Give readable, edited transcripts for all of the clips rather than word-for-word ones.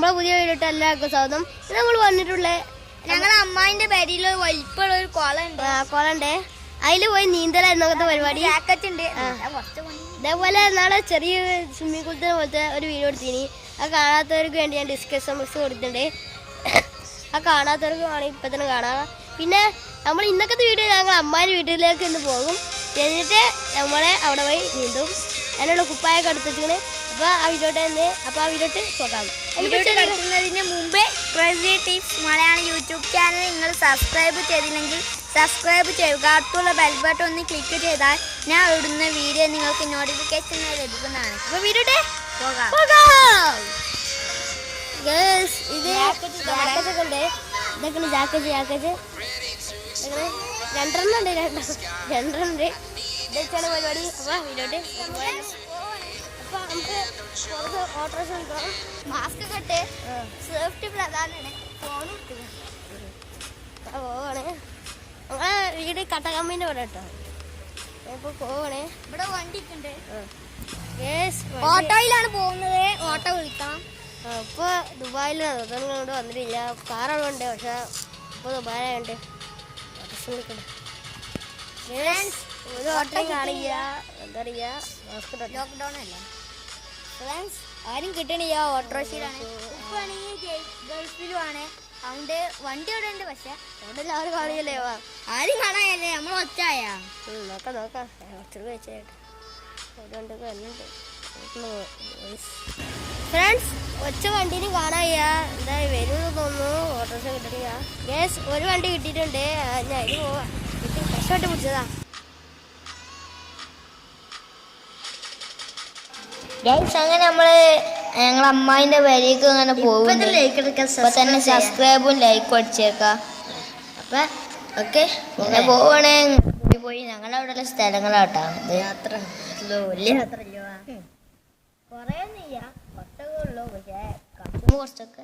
നമ്മളെ പുതിയ വീഡിയോട്ട് എല്ലാവർക്കും സ്വാഗതം. നമ്മൾ വന്നിട്ടുള്ള ഞങ്ങളെ അമ്മായിന്റെ പേരിൽ വലിപ്പമുള്ള ഒരു കുളണ്ട്. അതിൽ പോയി നീന്തലായിരുന്നൊക്കെ പരിപാടി. ഇതേപോലെ നാളെ ചെറിയ സ്വിമ്മിംഗ് പൂളത്തിന് പോലത്തെ ഒരു വീഡിയോ എടുത്തിന്. അത് കാണാത്തവർക്ക് വേണ്ടി ഞാൻ ഡിസ്കഷൻ ബോക്സ് കൊടുത്തിട്ടുണ്ട്. അത് കാണാത്തവർക്ക് വേണമെങ്കിൽ ഇപ്പം തന്നെ കാണാം. പിന്നെ നമ്മൾ ഇന്നത്തെ വീഡിയോ ഞങ്ങൾ അമ്മാൻ്റെ വീട്ടിലേക്ക് ഇന്ന് പോകും. എന്നിട്ട് നമ്മളെ അവിടെ പോയി നീന്തും. അതിനുള്ള കുപ്പായൊക്കെ എടുത്തിട്ട് അപ്പോൾ ആ വീഡിയോട്ട് പോകാം. വീഡിയോട്ട് കിടക്കുന്നതിന് മുമ്പേ crazy tips Malayalam YouTube channel നിങ്ങൾ സബ്സ്ക്രൈബ് ചെയ്തില്ലെങ്കിൽ സബ്സ്ക്രൈബ് ചെയ്യുക. അടുത്തുള്ള ബെൽ ബട്ടൺ ഒന്ന് ക്ലിക്ക് ചെയ്താൽ ഞാൻ ഇടുന്ന വീഡിയോ നിങ്ങൾക്ക് നോട്ടിഫിക്കേഷൻ ലഭിക്കുന്നതാണ്. അപ്പോൾ വീഡിയോട്ട് പോകാം. ഇത് ജാക്കറ്റൊക്കെ ഉണ്ട്. ഇതൊക്കെ ജാക്കറ്റ് രണ്ടെണ്ണം ഉണ്ട്. ഇതൊക്കെയാണ് പരിപാടി. അപ്പോൾ വീഡിയോട്ട് അപ്പോൾ നമുക്ക് ഓട്ടോറിക്ഷ നിൽക്കണം. മാസ്ക് കെട്ട് സേഫ്റ്റി പ്രധാനമാണ്. ഫോൺ പോവാണ്. നമ്മളെ വീട് കട്ടകമ്മീൻ്റെ ഇവിടെ കേട്ടോ. ഇപ്പോൾ പോവാണ്. ഇവിടെ വണ്ടി ഉണ്ട്. ഓട്ടോയിലാണ് പോകുന്നത്. ഓട്ടോ വിളിക്കാം. ഇപ്പോൾ ദുബായിലാണ്. അതൊന്നും കൊണ്ട് വന്നിട്ടില്ല. കാറവിടെ ഉണ്ട്. പക്ഷേ ഇപ്പോൾ ദുബായിലുണ്ട്. ഓട്ടോറിക്ഷ വിളിക്കണ്ട. ഒരു ഓട്ടോയും കാണില്ല. എന്താ പറയുക, ലോക്ക്ഡൗൺ അല്ല ഫ്രണ്ട്സ്. ആരും കിട്ടണില്ല. ഓട്ടോറിക്ഷയിലാണ്. ഇപ്പാണെങ്കിൽ ഗൾഫിലുമാണ്. അതുകൊണ്ട് വണ്ടി അവിടെ ഉണ്ട്. പക്ഷെ അവിടെ എല്ലാവരും കാണിയല്ലേ. ആരും കാണാനല്ലേ. നമ്മൾ ഒച്ചായ നോക്കാം ഒത്തിരി വെച്ചായിട്ട് അതുകൊണ്ട് വരുന്നുണ്ട്. ഫ്രണ്ട്സ്, ഒച്ച വണ്ടീനും കാണായ്യ. എന്താ വരുമെന്ന് തോന്നുന്നു. ഓട്ടോറിക്ഷ കിട്ടണില്ല. ഒരു വണ്ടി കിട്ടിയിട്ടുണ്ട്. ഞാൻ അതിന് പോവാം. കഷ്ടപ്പെട്ട് പിടിച്ചതാ. അങ്ങനെ ഞങ്ങൾ അമ്മായിന്റെ പേരേക്ക് അങ്ങനെ പോകും. തന്നെ സബ്സ്ക്രൈബും ലൈക്കും അടിച്ചേക്കാം. അപ്പം ഓക്കെ അങ്ങനെ പോവാണേ. പോയി ഞങ്ങളവിടെ സ്ഥലങ്ങളാട്ടാ. യാത്ര വലിയ യാത്ര ഇല്ല. കുറേ ഒന്നുമില്ല, കുറച്ചൊക്കെ ഉള്ളൂ. പക്ഷേ കുറച്ചൊക്കെ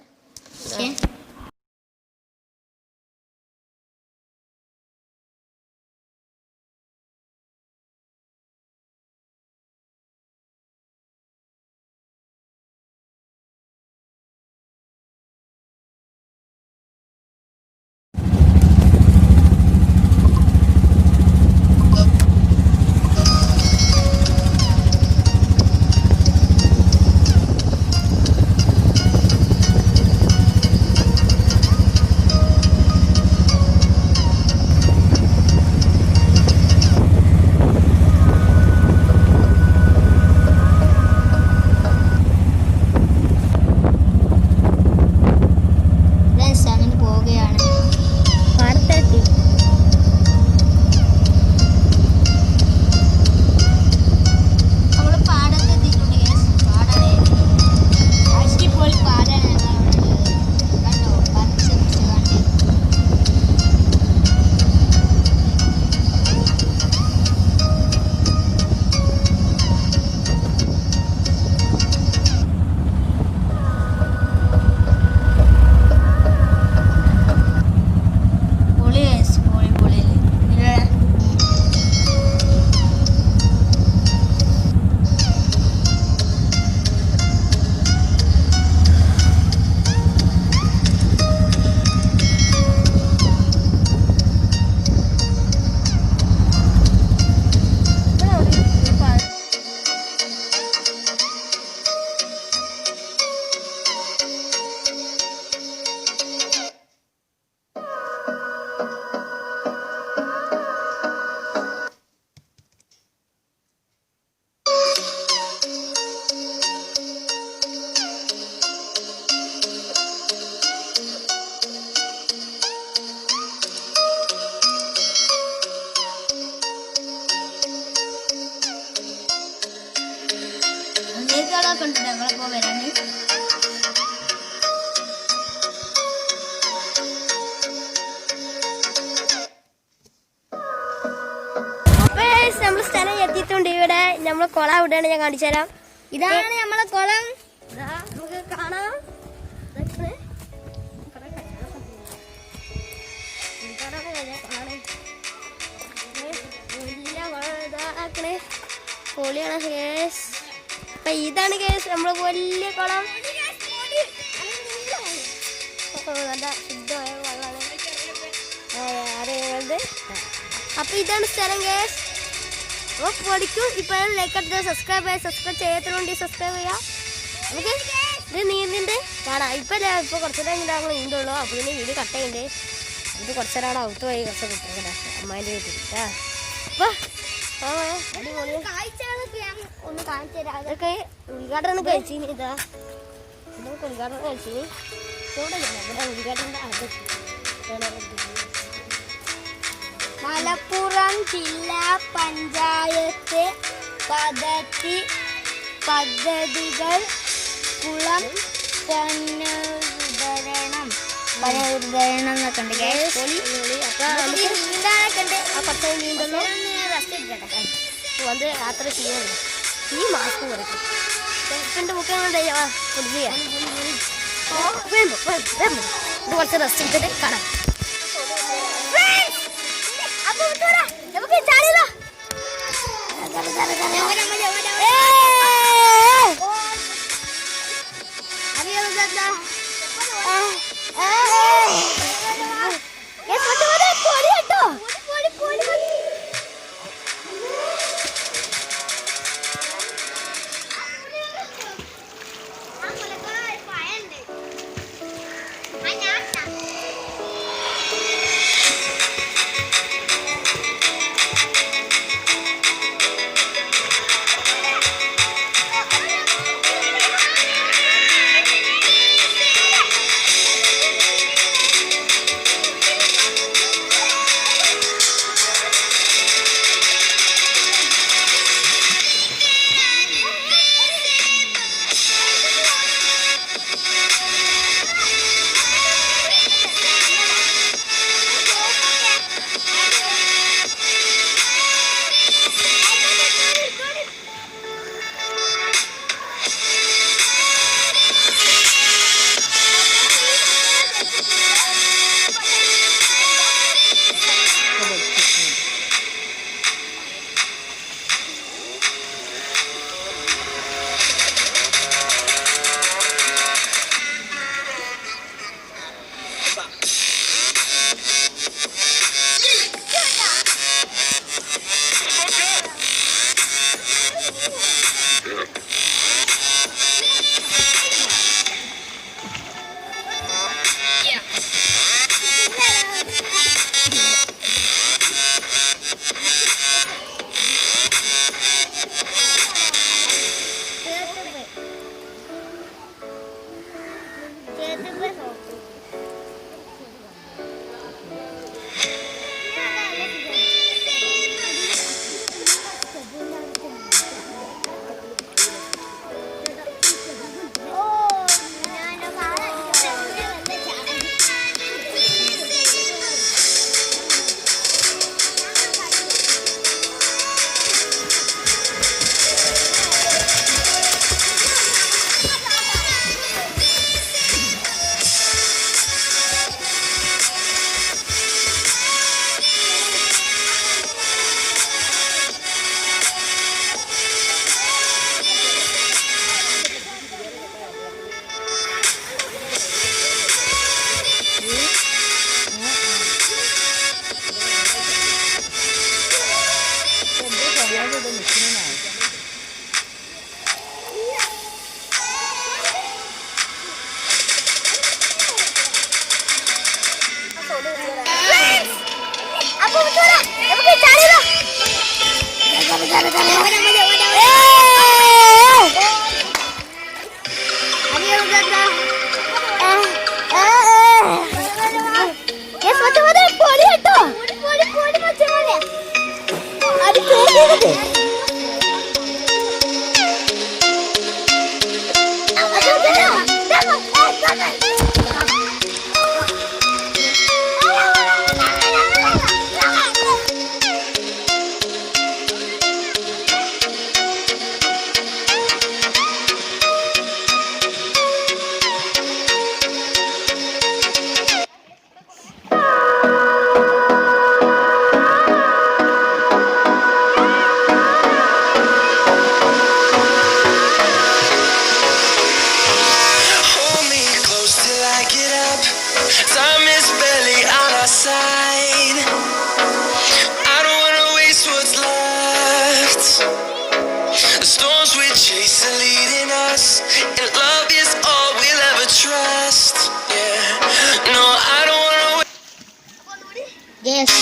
ഞങ്ങളിപ്പോൾ വരാൻ നമ്മൾ സ്ഥലം എത്തിയിട്ടുണ്ട്. ഇവിടെ നമ്മൾ കുളം ഇവിടെയാണ്. ഞാൻ കാണിച്ചു തരാം. ഇതാണ് നമ്മളെ കുളം. നമുക്ക് കാണാം. പൊളിയാണ് കേസ്. അപ്പൊ ഇതാണ് കേസ് നമ്മളെ വലിയ കുളം. നല്ല ശുദ്ധമായ വെള്ളമാണ്. അറിയുന്നത്. അപ്പോൾ ഇതാണ് സ്ഥലം ഗൈസ്. അപ്പോൾ പൊടിക്കും. ഇപ്പോഴും ലൈക്ക് അടിച്ചാൽ സബ്സ്ക്രൈബ് ചെയ്യാത്തതുകൊണ്ട് സബ്സ്ക്രൈബ് ചെയ്യുക. നമുക്ക് ഇത് നീന്തിൻ്റെ കാണാം. ഇപ്പോൾ കുറച്ച് നേരം ഞങ്ങൾ നീന്തുള്ളൂ. അപ്പോൾ ഇതിൻ്റെ വീഡിയോ കട്ട് ചെയ്യണ്ടേ. ഇത് കുറച്ച് നേരം അകത്ത് പോയി കുറച്ച് കുട്ടികളെ അമ്മാൻ്റെ വീട്ടിൽ അപ്പോൾ അടിപൊളി ഒന്ന് കാണിച്ചു തരാം. അതൊക്കെ ഉദ്ഘാടനം കഴിച്ചിനി. ഇതാ നമുക്ക് ഉദ്ഘാടനം കഴിച്ചിനി. ഇവിടെ ഉദ്ഘാടനം മലപ്പുറം ജില്ലാ പഞ്ചായത്ത് പദ്ധതികൾ കുളം പുനരുദ്ധരണം എന്നൊക്കെ ഉണ്ട്. നീന്താനൊക്കെ ഉണ്ട്. ആ പത്ത് നീന്തല്ലോ വന്ന് യാത്ര ചെയ്യുന്നു. ഈ മാസ്ക് കുറയ്ക്കും. എൻ്റെ ബുക്കിൻ്റെ ഇത് കുറച്ച് റെസ്റ്റ് എടുത്തിട്ട് കാണാം. inside. I don't wanna waste what's left. The storms we chase are leading us, and love is all we'll ever trust. Yeah, no, I don't wanna waste. Yes.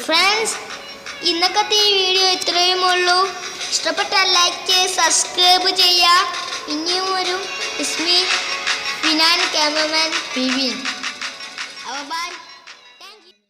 Friends, ഇന്നത്തെ ഈ video ഇത്രയും ഉള്ളൂ. ഇഷ്ടപ്പെട്ടാൽ like ചെയ്യുക, subscribe ചെയ്യുക. ഇനിയും ഒരു ഇസ്മി ഫിനാൻ cameraman Vivin.